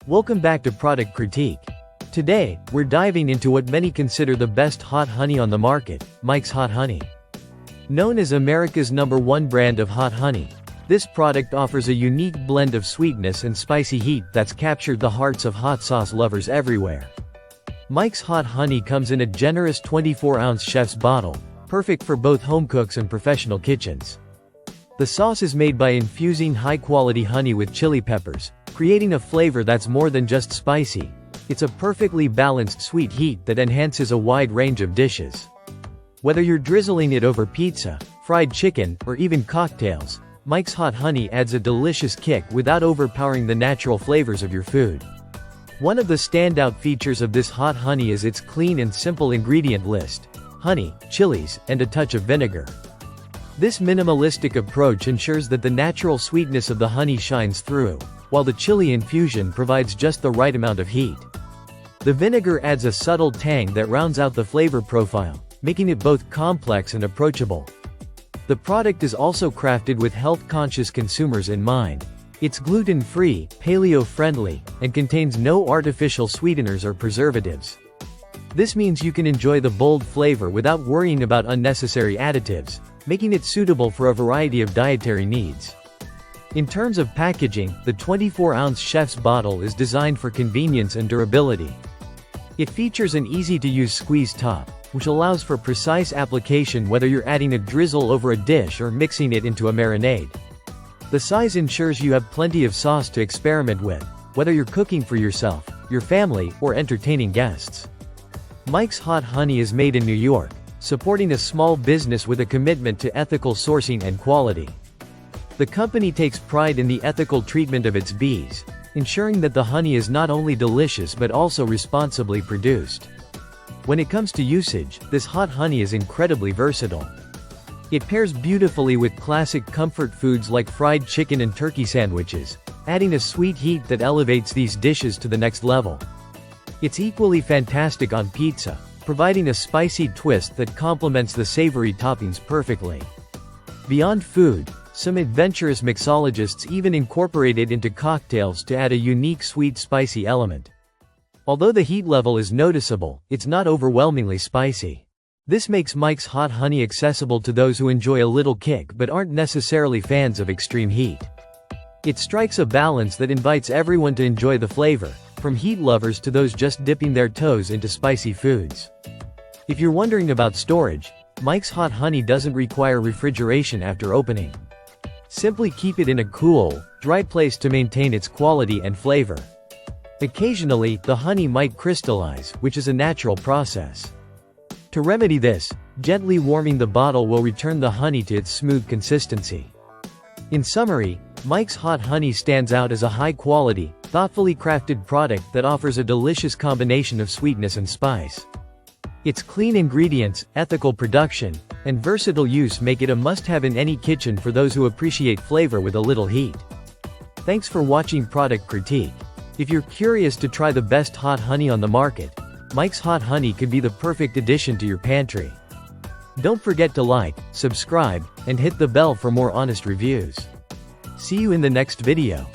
Welcome back to Product Critique. Today, we're diving into what many consider the best hot honey on the market, Mike's Hot Honey. Known as America's #1 brand of hot honey, this product offers a unique blend of sweetness and spicy heat that's captured the hearts of hot sauce lovers everywhere. Mike's Hot Honey comes in a generous 24-ounce chef's bottle, perfect for both home cooks and professional kitchens. The sauce is made by infusing high-quality honey with chili peppers, creating a flavor that's more than just spicy. It's a perfectly balanced sweet heat that enhances a wide range of dishes. Whether you're drizzling it over pizza, fried chicken, or even cocktails, Mike's Hot Honey adds a delicious kick without overpowering the natural flavors of your food. One of the standout features of this hot honey is its clean and simple ingredient list: honey, chilies, and a touch of vinegar. This minimalistic approach ensures that the natural sweetness of the honey shines through, while the chili infusion provides just the right amount of heat. The vinegar adds a subtle tang that rounds out the flavor profile, making it both complex and approachable. The product is also crafted with health-conscious consumers in mind. It's gluten-free, paleo-friendly, and contains no artificial sweeteners or preservatives. This means you can enjoy the bold flavor without worrying about unnecessary additives, making it suitable for a variety of dietary needs. In terms of packaging, the 24-ounce chef's bottle is designed for convenience and durability. It features an easy-to-use squeeze top, which allows for precise application whether you're adding a drizzle over a dish or mixing it into a marinade. The size ensures you have plenty of sauce to experiment with, whether you're cooking for yourself, your family, or entertaining guests. Mike's Hot Honey is made in New York, supporting a small business with a commitment to ethical sourcing and quality. The company takes pride in the ethical treatment of its bees, ensuring that the honey is not only delicious but also responsibly produced. When it comes to usage, this hot honey is incredibly versatile. It pairs beautifully with classic comfort foods like fried chicken and turkey sandwiches, adding a sweet heat that elevates these dishes to the next level. It's equally fantastic on pizza, providing a spicy twist that complements the savory toppings perfectly. Beyond food, some adventurous mixologists even incorporate it into cocktails to add a unique sweet spicy element. Although the heat level is noticeable, it's not overwhelmingly spicy. This makes Mike's Hot Honey accessible to those who enjoy a little kick but aren't necessarily fans of extreme heat. It strikes a balance that invites everyone to enjoy the flavor, from heat lovers to those just dipping their toes into spicy foods. If you're wondering about storage, Mike's Hot Honey doesn't require refrigeration after opening. Simply keep it in a cool, dry place to maintain its quality and flavor. Occasionally, the honey might crystallize, which is a natural process. To remedy this, gently warming the bottle will return the honey to its smooth consistency. In summary, Mike's Hot Honey stands out as a high-quality, thoughtfully crafted product that offers a delicious combination of sweetness and spice. Its clean ingredients, ethical production, and versatile use make it a must-have in any kitchen for those who appreciate flavor with a little heat. Thanks for watching Product Critique. If you're curious to try the best hot honey on the market, Mike's Hot Honey could be the perfect addition to your pantry. Don't forget to like, subscribe, and hit the bell for more honest reviews. See you in the next video.